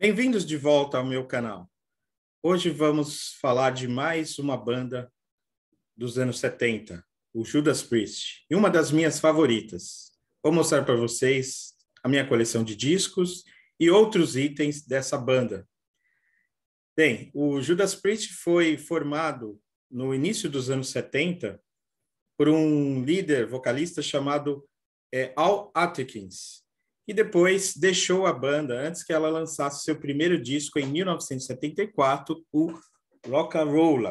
Bem-vindos de volta ao meu canal. Hoje vamos falar de mais uma banda dos anos 70, o Judas Priest, e uma das minhas favoritas. Vou mostrar para vocês a minha coleção de discos e outros itens dessa banda. Bem, o Judas Priest foi formado no início dos anos 70 por um líder vocalista chamado Al Atkins, e depois deixou a banda antes que ela lançasse seu primeiro disco em 1974, o Rock'n'Rolla.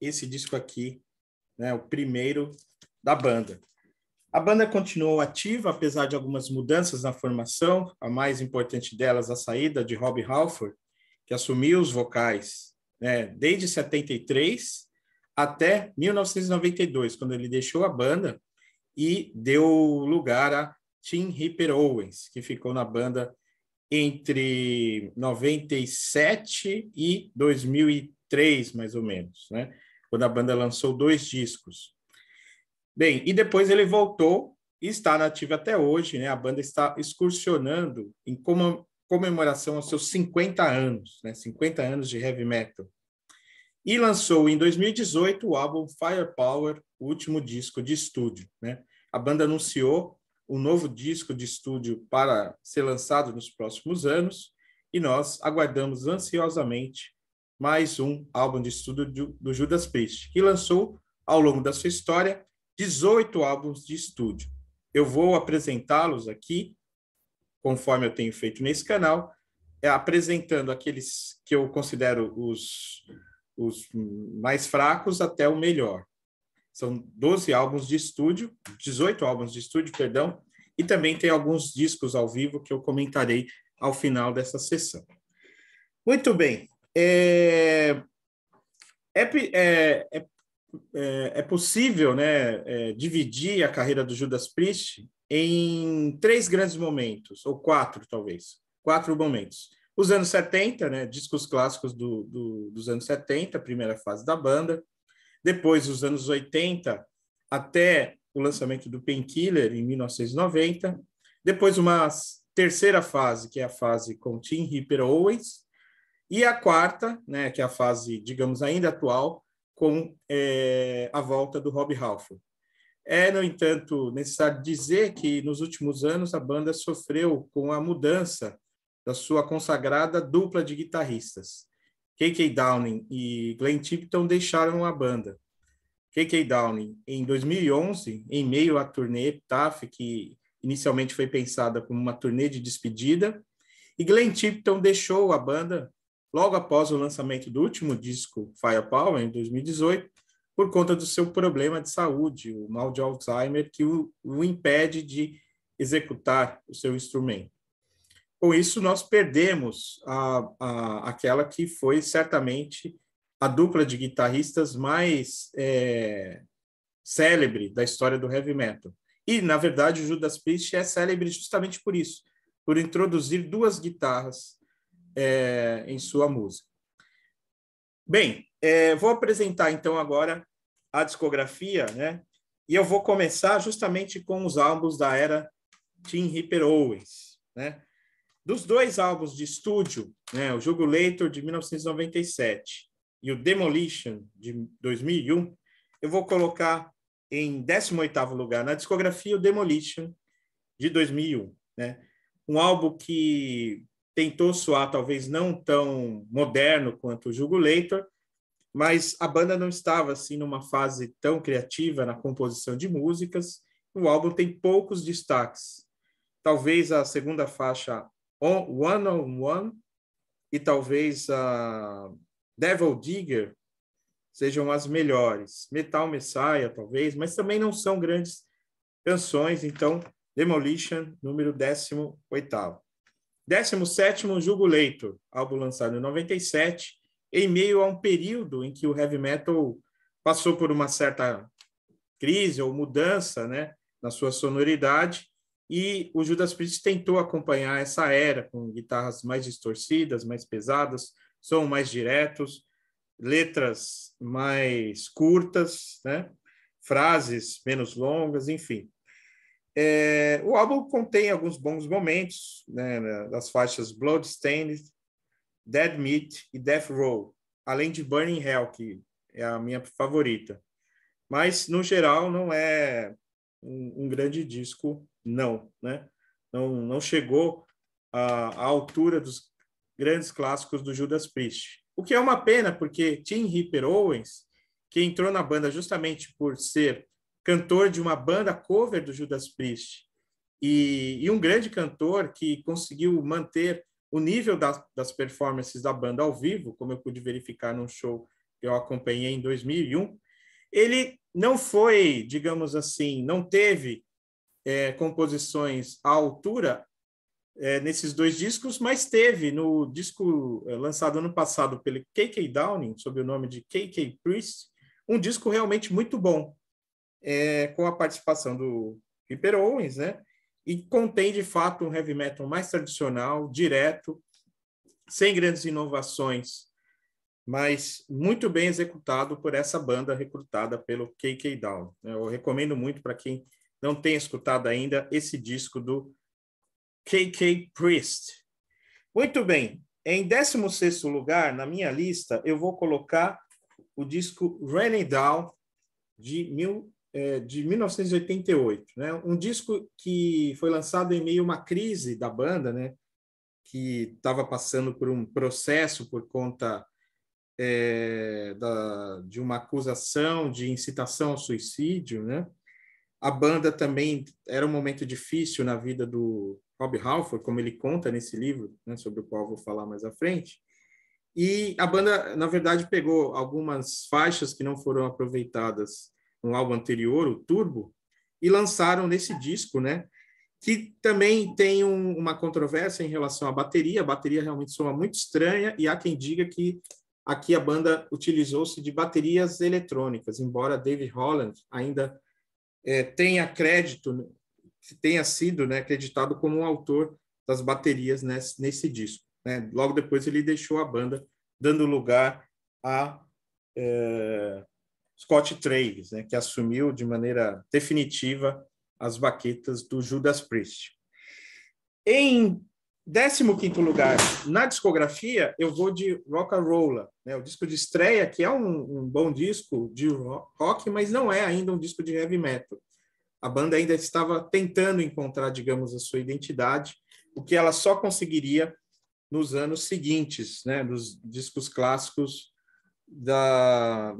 Esse disco aqui, né, o primeiro da banda. A banda continuou ativa, apesar de algumas mudanças na formação, a mais importante delas a saída de Rob Halford, que assumiu os vocais, né, desde 73 até 1992, quando ele deixou a banda e deu lugar a Tim Ripper Owens, que ficou na banda entre 97 e 2003, mais ou menos, né? Quando a banda lançou 2 discos. Bem, e depois ele voltou e está nativa até hoje, né? A banda está excursionando em comemoração aos seus 50 anos, né? 50 anos de heavy metal. E lançou em 2018 o álbum Firepower, o último disco de estúdio, né? A banda anunciou um novo disco de estúdio para ser lançado nos próximos anos e nós aguardamos ansiosamente mais um álbum de estúdio do Judas Priest, que lançou ao longo da sua história 18 álbuns de estúdio. Eu vou apresentá-los aqui, conforme eu tenho feito nesse canal, apresentando aqueles que eu considero os mais fracos até o melhor. São 12 álbuns de estúdio, 18 álbuns de estúdio, perdão, e também tem alguns discos ao vivo que eu comentarei ao final dessa sessão. Muito bem. É possível, né, dividir a carreira do Judas Priest em 3 grandes momentos, ou 4, talvez. 4 momentos. Os anos 70, né, discos clássicos dos anos 70, a primeira fase da banda. Depois, os anos 80, até o lançamento do Painkiller, em 1990. Depois, uma terceira fase, que é a fase com Tim Ripper Owens. E a quarta, né, que é a fase, digamos, ainda atual, com a volta do Rob Halford. No entanto, necessário dizer que, nos últimos anos, a banda sofreu com a mudança da sua consagrada dupla de guitarristas. K.K. Downing e Glenn Tipton deixaram a banda. K.K. Downing, em 2011, em meio à turnê Epitaph, que inicialmente foi pensada como uma turnê de despedida, e Glenn Tipton deixou a banda logo após o lançamento do último disco, Firepower, em 2018, por conta do seu problema de saúde, o mal de Alzheimer, que o impede de executar o seu instrumento. Com isso, nós perdemos aquela que foi certamente a dupla de guitarristas mais célebre da história do heavy metal. E, na verdade, o Judas Priest é célebre justamente por isso, por introduzir 2 guitarras em sua música. Bem, vou apresentar, então, agora a discografia, né? E eu vou começar justamente com os álbuns da era Tim Ripper Owens, né? Dos 2 álbuns de estúdio, né, o Jugulator, de 1997, e o Demolition, de 2001, eu vou colocar em 18º lugar na discografia o Demolition, de 2001. Né? Um álbum que tentou soar talvez não tão moderno quanto o Jugulator, mas a banda não estava assim numa fase tão criativa na composição de músicas. O álbum tem poucos destaques. Talvez a segunda faixa, One on One, e talvez a Devil Digger sejam as melhores. Metal Messiah, talvez, mas também não são grandes canções. Então, Demolition, número 18º. 17º, Jugulator, álbum lançado em 97, em meio a um período em que o heavy metal passou por uma certa crise ou mudança, né, na sua sonoridade, e o Judas Priest tentou acompanhar essa era com guitarras mais distorcidas, mais pesadas, som mais diretos, letras mais curtas, né? Frases menos longas, enfim. O álbum contém alguns bons momentos, né, das faixas Bloodstained Dead Meat e Death Row, além de Burning Hell, que é a minha favorita. Mas, no geral, não é um grande disco, não, né? Não chegou à altura dos grandes clássicos do Judas Priest. O que é uma pena, porque Tim Ripper Owens, que entrou na banda justamente por ser cantor de uma banda cover do Judas Priest, e um grande cantor que conseguiu manter o nível das performances da banda ao vivo, como eu pude verificar num show que eu acompanhei em 2001, ele não foi, digamos assim, não teve composições à altura nesses dois discos, mas teve no disco lançado ano passado pelo KK Downing, sob o nome de KK Priest, um disco realmente muito bom, com a participação do Ripper Owens, né? E contém, de fato, um heavy metal mais tradicional, direto, sem grandes inovações, mas muito bem executado por essa banda recrutada pelo KK Downing. Eu recomendo muito para quem não tem escutado ainda esse disco do KK Priest. Muito bem. Em 16º lugar, na minha lista, eu vou colocar o disco Rainy Down, de 1988. Né? Um disco que foi lançado em meio a uma crise da banda, né? Que estava passando por um processo por conta de uma acusação de incitação ao suicídio, né? A banda também era um momento difícil na vida do Rob Halford, como ele conta nesse livro, né, sobre o qual vou falar mais à frente. E a banda, na verdade, pegou algumas faixas que não foram aproveitadas no álbum anterior, o Turbo, e lançaram nesse disco, né? Que também tem uma controvérsia em relação à bateria. A bateria realmente soa muito estranha e há quem diga que aqui a banda utilizou-se de baterias eletrônicas, embora David Holland ainda tenha crédito, tenha sido, né, acreditado como um autor das baterias nesse disco. Né? Logo depois ele deixou a banda, dando lugar a Scott Travis, né, que assumiu de maneira definitiva as baquetas do Judas Priest. Em 15º lugar, na discografia, eu vou de Rock-a-Rolla, né, o disco de estreia, que é um bom disco de rock, mas não é ainda um disco de heavy metal. A banda ainda estava tentando encontrar, digamos, a sua identidade, o que ela só conseguiria nos anos seguintes, né, dos discos clássicos da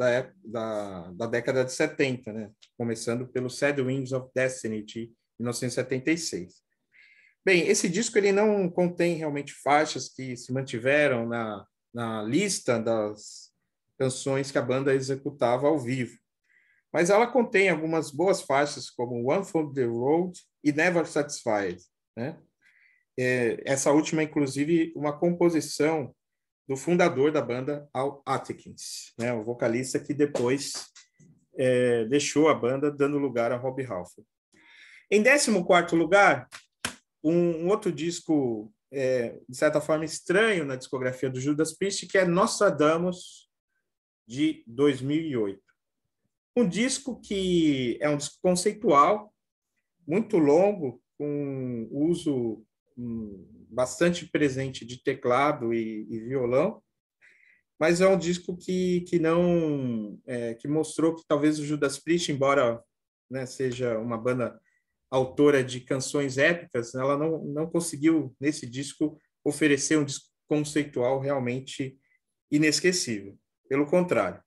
década de 70, né, começando pelo Sad Wings of Destiny, de 1976. Bem, esse disco ele não contém realmente faixas que se mantiveram na lista das canções que a banda executava ao vivo, mas ela contém algumas boas faixas, como One for the Road e Never Satisfied, né? Essa última, inclusive, uma composição do fundador da banda, Al Atkins, né? O vocalista que depois deixou a banda, dando lugar a Rob Halford. Em 14º lugar, um outro disco, de certa forma, estranho na discografia do Judas Priest, que é Nostradamus, de 2008. Um disco que é um disco conceitual, muito longo, com uso bastante presente de teclado e violão, mas é um disco que não que mostrou que talvez o Judas Priest, embora, né, seja uma banda autora de canções épicas, ela não conseguiu nesse disco oferecer um disco conceitual realmente inesquecível. Pelo contrário.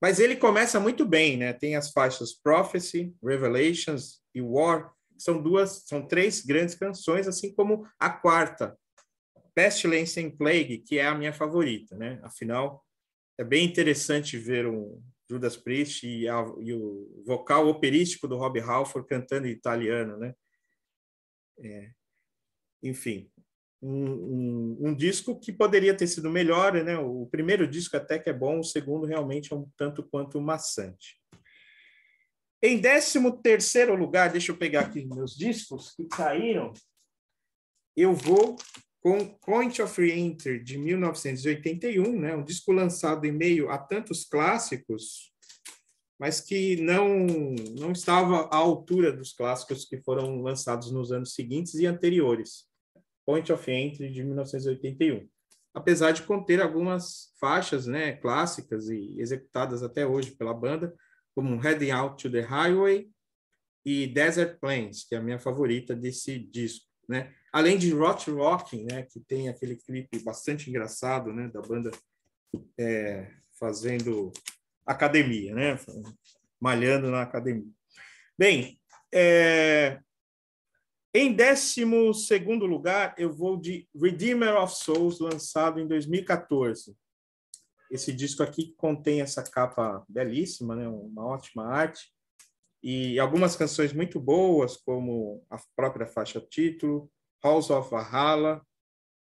Mas ele começa muito bem, né? Tem as faixas Prophecy, Revelations e War. São três grandes canções, assim como a quarta, Pestilence and Plague, que é a minha favorita, né? Afinal, é bem interessante ver o Judas Priest e o vocal operístico do Rob Halford cantando em italiano, né? Enfim, um disco que poderia ter sido melhor, né? O primeiro disco até que é bom, o segundo realmente é um tanto quanto maçante. Em 13º lugar, deixa eu pegar aqui meus discos que saíram, eu vou com Point of Re-Entry, de 1981, né? Um disco lançado em meio a tantos clássicos, mas que não estava à altura dos clássicos que foram lançados nos anos seguintes e anteriores. Point of Entry, de 1981. apesar de conter algumas faixas, né, clássicas e executadas até hoje pela banda, como Heading Out to the Highway e Desert Plains, que é a minha favorita desse disco, né? Além de Rot Rocking, né, que tem aquele clipe bastante engraçado, né, da banda fazendo academia, né, malhando na academia. Bem, em 12º lugar, eu vou de Redeemer of Souls, lançado em 2014. Esse disco aqui contém essa capa belíssima, né, uma ótima arte, e algumas canções muito boas, como a própria faixa título, Halls of Valhalla,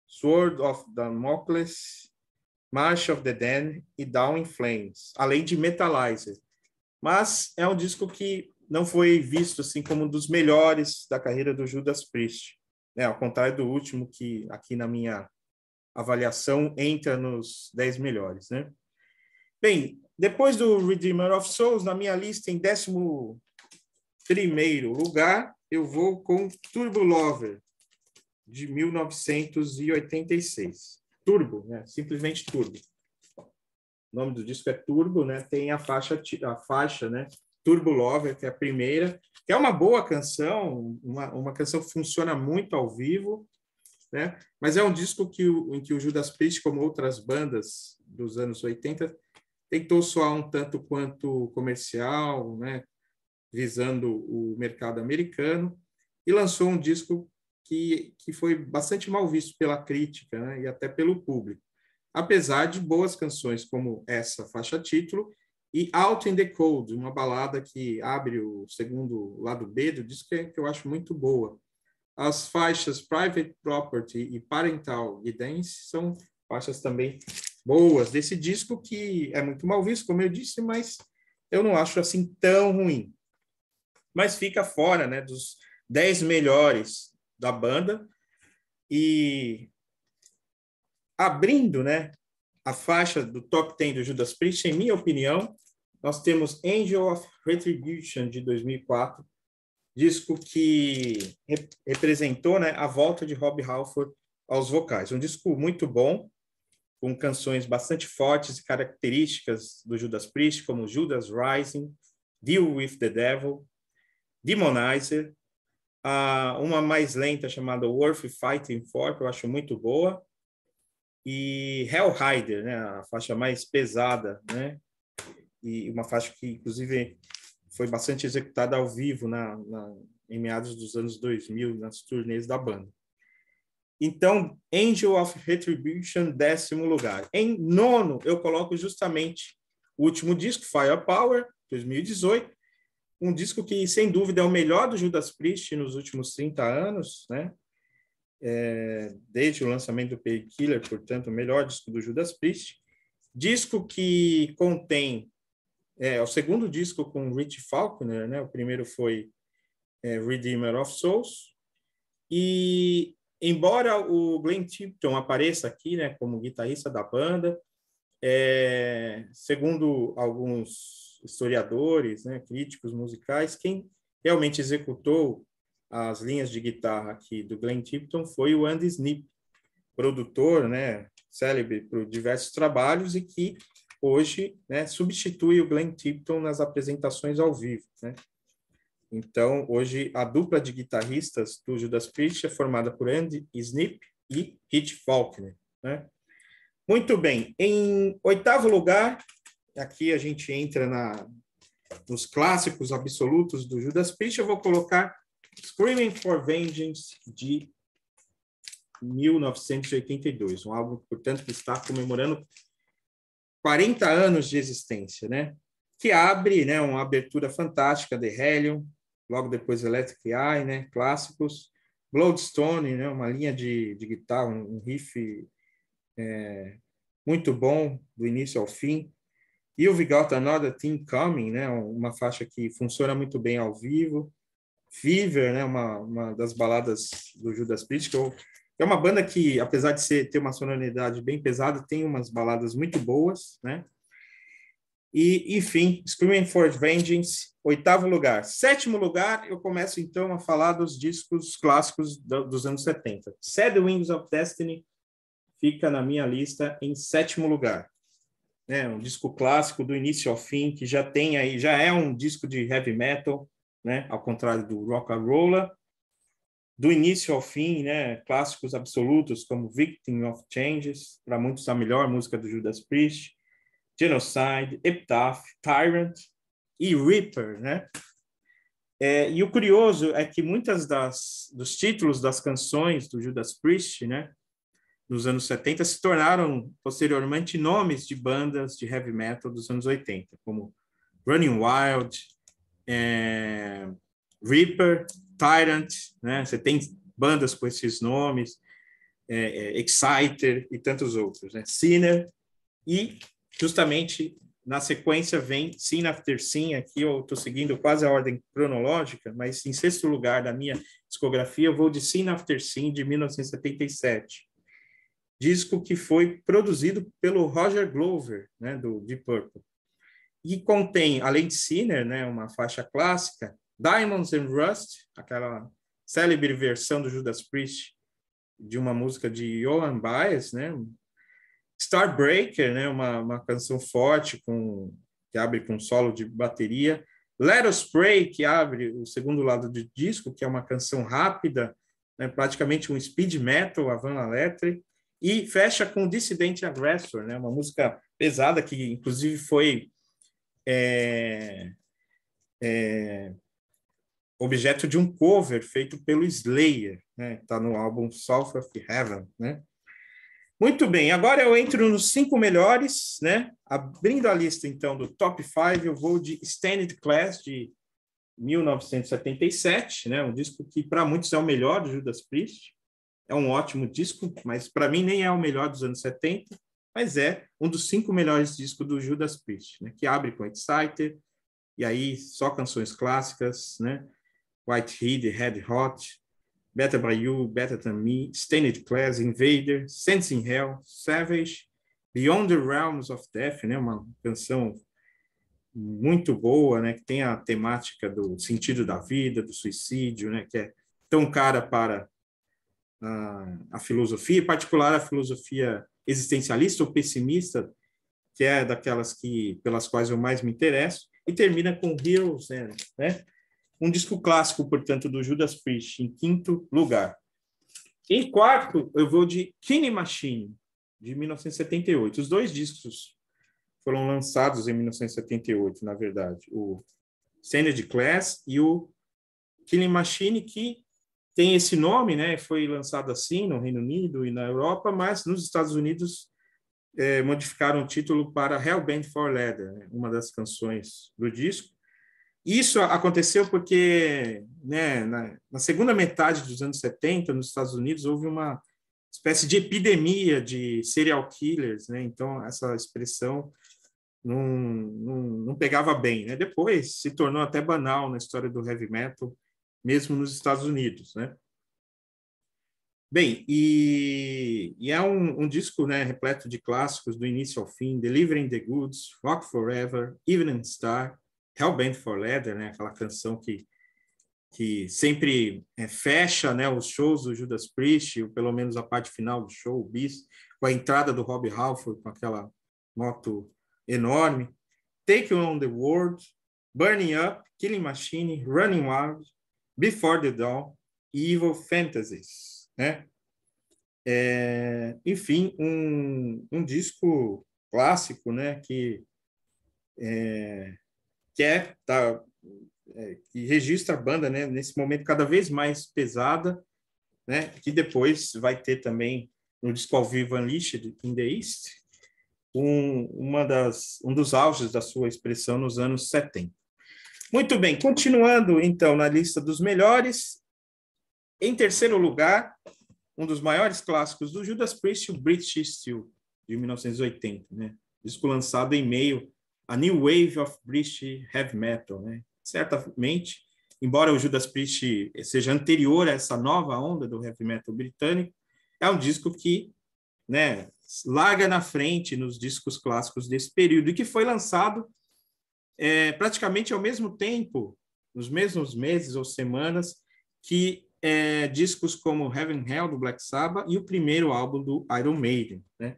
Sword of Damocles, March of the Dead e Down in Flames, além de Metalizer. Mas é um disco que não foi visto assim como um dos melhores da carreira do Judas Priest, né? Ao contrário do último, que aqui na minha avaliação entra nos 10 melhores, né? Bem, depois do Redeemer of Souls, na minha lista, em 11º lugar, eu vou com Turbo Lover, de 1986. Turbo, né? Simplesmente Turbo. O nome do disco é Turbo, né? Tem a faixa, né? Turbo Lover, que é a primeira, que é uma boa canção, uma canção que funciona muito ao vivo, né? Mas é um disco em que o Judas Priest, como outras bandas dos anos 80, tentou soar um tanto quanto comercial, né? Visando o mercado americano, e lançou um disco que foi bastante mal visto pela crítica, né? E até pelo público, apesar de boas canções como essa faixa título e Out in the Cold, uma balada que abre o segundo lado B do disco, que eu acho muito boa. As faixas Private Property e Parental Guidance são faixas também boas desse disco, que é muito mal visto, como eu disse, mas eu não acho assim tão ruim. Mas fica fora, né, dos 10 melhores da banda. E abrindo, né, a faixa do top 10 do Judas Priest, em minha opinião, nós temos Angel of Retribution, de 2004, disco que representou, né, a volta de Rob Halford aos vocais. Um disco muito bom, com canções bastante fortes e características do Judas Priest, como Judas Rising, Deal with the Devil, Demonizer, uma mais lenta chamada Worth Fighting For, que eu acho muito boa, e Hell Rider, né, a faixa mais pesada, né, e uma faixa que, inclusive, foi bastante executada ao vivo em meados dos anos 2000, nas turnês da banda. Então, Angel of Retribution, 10º lugar. Em 9º, eu coloco justamente o último disco, Firepower, 2018, um disco que, sem dúvida, é o melhor do Judas Priest nos últimos 30 anos, né? Desde o lançamento do Painkiller, portanto, o melhor disco do Judas Priest. Disco que contém o segundo disco com Rich Faulkner, né? O primeiro foi Redeemer of Souls. E, embora o Glenn Tipton apareça aqui, né, como guitarrista da banda, segundo alguns historiadores, né, críticos musicais, quem realmente executou as linhas de guitarra aqui do Glenn Tipton foi o Andy Sneap, produtor, né, célebre por diversos trabalhos, e que hoje, né, substitui o Glenn Tipton nas apresentações ao vivo, né? Então, hoje, a dupla de guitarristas do Judas Priest é formada por Andy Sneap e Rich Faulkner, né? Muito bem. Em 8º lugar, aqui a gente entra nos clássicos absolutos do Judas Priest, eu vou colocar Screaming for Vengeance, de 1982, um álbum, portanto, que está comemorando 40 anos de existência, né? Que abre, né, uma abertura fantástica de Hellion, logo depois Electric Eye, né, clássicos, Bloodstone, né, uma linha de guitarra, um riff muito bom do início ao fim, You've Got Another Thing Coming, né, uma faixa que funciona muito bem ao vivo, Fever, né, uma das baladas do Judas Priest, que é uma banda que, apesar de ter uma sonoridade bem pesada, tem umas baladas muito boas, né? E, enfim, Screaming for Vengeance, 8º lugar. 7º lugar, eu começo, então, a falar dos discos clássicos dos anos 70. Sad Wings of Destiny, fica na minha lista em 7º lugar. Um disco clássico do início ao fim, que já é um disco de heavy metal, né? Ao contrário do Rock and Roll, do início ao fim, né? Clássicos absolutos como Victim of Changes, para muitos a melhor música do Judas Priest, Genocide, Epitaph, Tyrant e Reaper, né? E o curioso é que muitas dos títulos das canções do Judas Priest, né, nos anos 70, se tornaram posteriormente nomes de bandas de heavy metal dos anos 80, como Running Wild, Reaper, Tyrant, né? Você tem bandas com esses nomes, Exciter e tantos outros, né? Sinner, e justamente na sequência vem Sin After Sin. Aqui eu estou seguindo quase a ordem cronológica, mas em 6º lugar da minha discografia eu vou de Sin After Sin, de 1977. Disco que foi produzido pelo Roger Glover, né, do Deep Purple. E contém, além de Sinner, né, uma faixa clássica, Diamonds and Rust, aquela célebre versão do Judas Priest de uma música de Johan Baez, né, Starbreaker, né, uma canção forte que abre com um solo de bateria, Let Us Pray, que abre o segundo lado do disco, que é uma canção rápida, né, praticamente um speed metal, a Van Halen, e fecha com Dissident Aggressor, né, uma música pesada que inclusive foi objeto de um cover feito pelo Slayer, né, que está no álbum South of Heaven, né? Muito bem, agora eu entro nos 5 melhores, né? Abrindo a lista, então, do Top 5, eu vou de Stained Class, de 1977, né? Um disco que, para muitos, é o melhor do Judas Priest. É um ótimo disco, mas, para mim, nem é o melhor dos anos 70, mas é um dos 5 melhores discos do Judas Priest, né? Que abre com Exciter, e aí só canções clássicas, né? White Heat, Red Hot, Better By You, Better Than Me, Stained Class, Invader, Sense in Hell, Savage, Beyond the Realms of Death, né? Uma canção muito boa, né? Que tem a temática do sentido da vida, do suicídio, né? Que é tão cara para a filosofia, em particular a filosofia existencialista ou pessimista, que é daquelas pelas quais eu mais me interesso, e termina com Heroes, né? Um disco clássico, portanto, do Judas Priest, em 5º lugar. Em 4º, eu vou de Killing Machine, de 1978. Os 2 discos foram lançados em 1978, na verdade. O Stained Class e o Killing Machine, que tem esse nome, né? Foi lançado assim no Reino Unido e na Europa, mas nos Estados Unidos modificaram o título para Hellbent for Leather, né? Uma das canções do disco. Isso aconteceu porque, né, na segunda metade dos anos 70, nos Estados Unidos, houve uma espécie de epidemia de serial killers, né? Então, essa expressão não pegava bem, né? Depois se tornou até banal na história do heavy metal, mesmo nos Estados Unidos, né? Bem, e é um disco, né, repleto de clássicos do início ao fim: Delivering the Goods, Rock Forever, Evening Star, Hellbent for Leather, né, aquela canção que sempre fecha, né, os shows do Judas Priest, ou pelo menos a parte final do show, o bis, com a entrada do Rob Halford, com aquela moto enorme. Take On the World, Burning Up, Killing Machine, Running Wild, Before the Dawn e Evil Fantasies, né? Enfim, um disco clássico, né, que registra a banda, né, nesse momento cada vez mais pesada, né, que depois vai ter também no disco ao vivo Unleashed in the East, um dos auges da sua expressão nos anos 70. Muito bem, continuando então na lista dos melhores, em 3º lugar, um dos maiores clássicos do Judas Priest, o British Steel, de 1980, né? Disco lançado em meio a New Wave of British Heavy Metal, né? Certamente, embora o Judas Priest seja anterior a essa nova onda do heavy metal britânico, é um disco que, né, larga na frente nos discos clássicos desse período e que foi lançado praticamente ao mesmo tempo, nos mesmos meses ou semanas, que discos como Heaven and Hell, do Black Sabbath, e o primeiro álbum do Iron Maiden, né?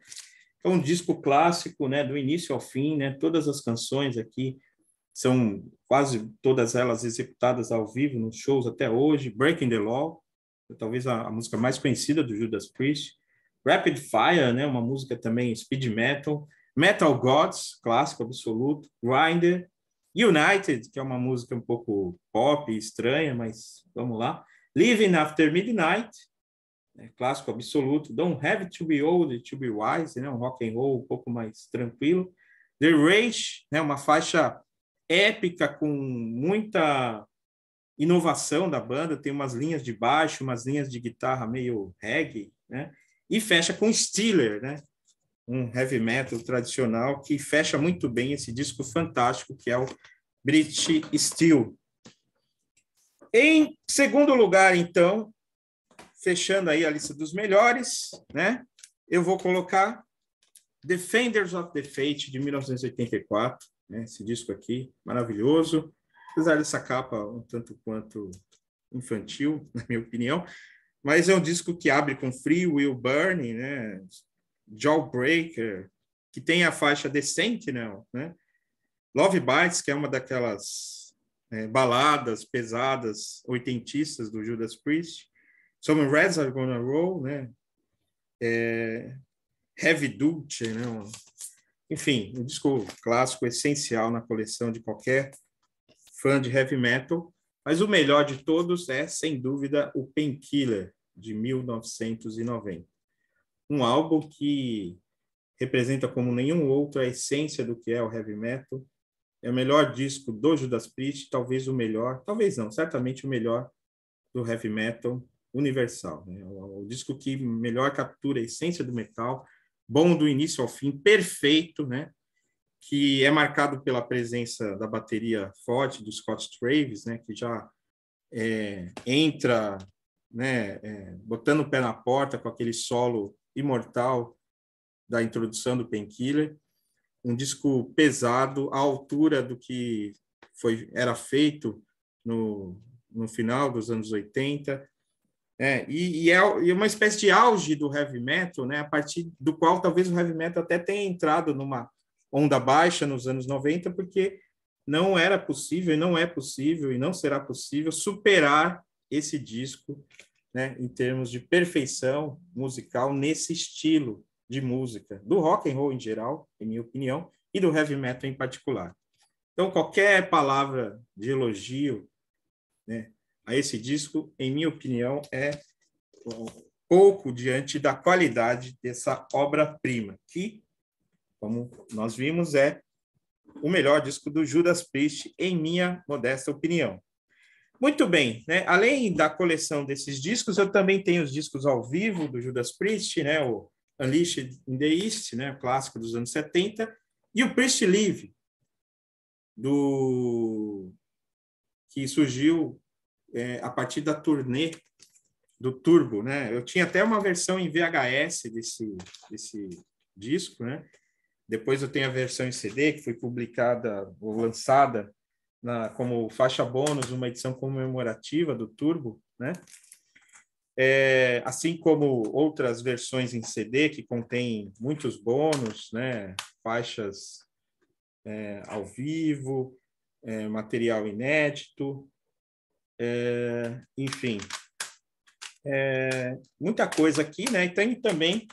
É um disco clássico, né, do início ao fim, né? Todas as canções aqui são quase todas elas executadas ao vivo nos shows até hoje. Breaking the Law, talvez a música mais conhecida do Judas Priest. Rapid Fire, né, uma música também speed metal. Metal Gods, clássico absoluto. Grinder. United, que é uma música um pouco pop, estranha, mas vamos lá. Living After Midnight, clássico absoluto. Don't Have to Be Old to Be Wise, né, um rock and roll um pouco mais tranquilo. The Rage, né, uma faixa épica com muita inovação da banda, tem umas linhas de baixo, umas linhas de guitarra meio reggae, né? E fecha com Steeler, né? Um heavy metal tradicional que fecha muito bem esse disco fantástico que é o British Steel. Em segundo lugar, então, fechando aí a lista dos melhores, né? Eu vou colocar Defenders of the Faith, de 1984, né? Esse disco aqui, maravilhoso, apesar dessa capa um tanto quanto infantil, na minha opinião, mas é um disco que abre com Free Will Burning, né? Jawbreaker, que tem a faixa The Sentinel, né? Love Bites, que é uma daquelas baladas pesadas oitentistas do Judas Priest. Some Reds Are Gonna Roll, né? Heavy Duty, né? Enfim, um disco clássico essencial na coleção de qualquer fã de heavy metal, mas o melhor de todos é, sem dúvida, o Painkiller, de 1990. Um álbum que representa como nenhum outro a essência do que é o heavy metal. É o melhor disco do Judas Priest, talvez o melhor, talvez não, certamente o melhor do heavy metal universal, né? O disco que melhor captura a essência do metal, bom do início ao fim, perfeito, né? Que é marcado pela presença da bateria forte do Scott Travis, né? Que já entra, né? Botando o pé na porta com aquele solo imortal da introdução do Painkiller. Um disco pesado, à altura do que era feito no final dos anos 80. E é uma espécie de auge do heavy metal, né, a partir do qual talvez o heavy metal até tenha entrado numa onda baixa nos anos 90, porque não era possível, e não é possível, e não será possível superar esse disco, né, em termos de perfeição musical nesse estilo de música, do rock and roll em geral, em minha opinião, e do heavy metal em particular. Então, qualquer palavra de elogio, né, a esse disco, em minha opinião, é pouco diante da qualidade dessa obra-prima, que, como nós vimos, é o melhor disco do Judas Priest, em minha modesta opinião. Muito bem, né? Além da coleção desses discos, eu também tenho os discos ao vivo do Judas Priest, né? O Unleashed in the East, né? O clássico dos anos 70, e o Priest Live, que surgiu a partir da turnê do Turbo, né? Eu tinha até uma versão em VHS desse disco, né? Depois eu tenho a versão em CD, que foi publicada ou lançada como faixa bônus, uma edição comemorativa do Turbo, né? Assim como outras versões em CD, que contêm muitos bônus, né? Faixas ao vivo, material inédito, enfim, muita coisa aqui, né? E tem também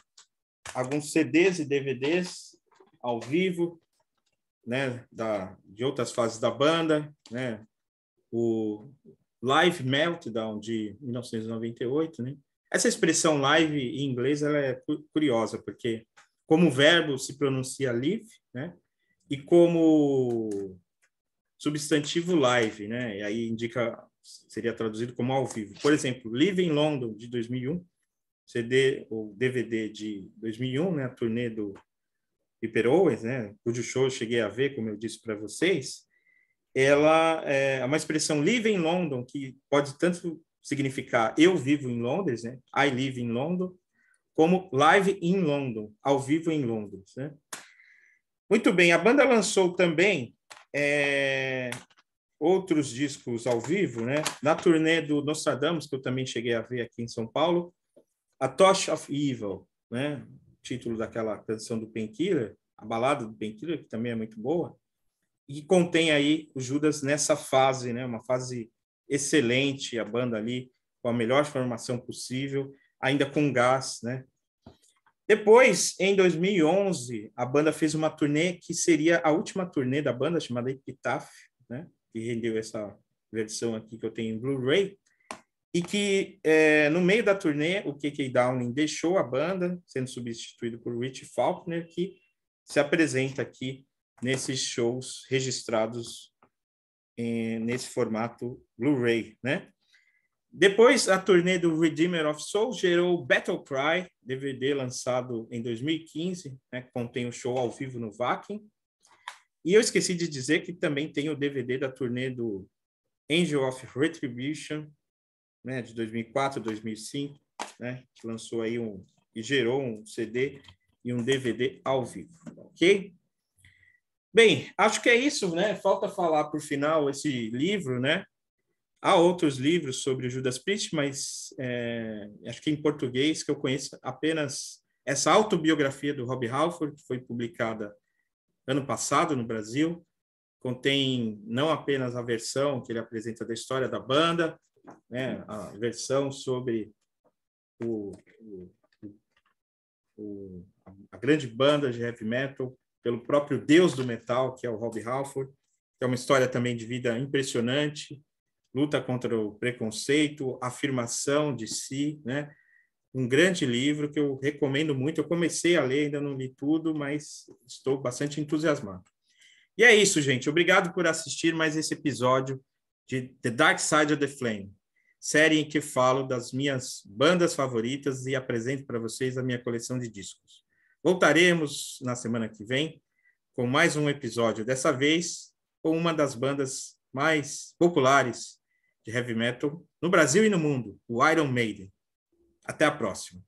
alguns CDs e DVDs ao vivo, né? De outras fases da banda, né? O Live Meltdown de 1998, né? Essa expressão live em inglês ela é curiosa, porque como o verbo se pronuncia live, né? E como substantivo live, né? E aí seria traduzido como ao vivo. Por exemplo, Live in London, de 2001, CD ou DVD de 2001, né? A turnê do Piper Owens, né? Cujo show eu cheguei a ver, como eu disse para vocês. Ela é uma expressão live in London, que pode tanto significar eu vivo em Londres, né? I live in London, como live in London, ao vivo em Londres, né? Muito bem, a banda lançou também outros discos ao vivo, né? Na turnê do Nostradamus, que eu também cheguei a ver aqui em São Paulo, A Touch of Evil, né? Título daquela canção do Painkiller, a balada do Painkiller, que também é muito boa, e contém aí o Judas nessa fase, né? Uma fase excelente, a banda ali com a melhor formação possível, ainda com gás, né? Depois, em 2011, a banda fez uma turnê que seria a última turnê da banda, chamada Epitaph, né? Que rendeu essa versão aqui que eu tenho em Blu-ray, e que no meio da turnê o K.K. Downing deixou a banda, sendo substituído por Rich Faulkner, que se apresenta aqui nesses shows registrados nesse formato Blu-ray, né? Depois, a turnê do Redeemer of Souls gerou Battle Cry, DVD lançado em 2015, né, que contém o show ao vivo no Wacken. E eu esqueci de dizer que também tem o DVD da turnê do Angel of Retribution, né, de 2004, 2005, né, que lançou aí e gerou um CD e um DVD ao vivo, ok? Bem, acho que é isso, né? Falta falar por final esse livro, né? Há outros livros sobre o Judas Priest, mas acho que em português que eu conheço apenas essa autobiografia do Rob Halford, que foi publicada ano passado no Brasil. Contém não apenas a versão que ele apresenta da história da banda, né, a versão sobre a grande banda de heavy metal, pelo próprio deus do metal, que é o Rob Halford, que é uma história também de vida impressionante, luta contra o preconceito, afirmação de si, né? Um grande livro que eu recomendo muito. Eu comecei a ler, ainda não li tudo, mas estou bastante entusiasmado. E é isso, gente. Obrigado por assistir mais esse episódio de The Dark Side of the Flame, série em que falo das minhas bandas favoritas e apresento para vocês a minha coleção de discos. Voltaremos na semana que vem com mais um episódio, dessa vez com uma das bandas mais populares de heavy metal no Brasil e no mundo, o Iron Maiden. Até a próxima.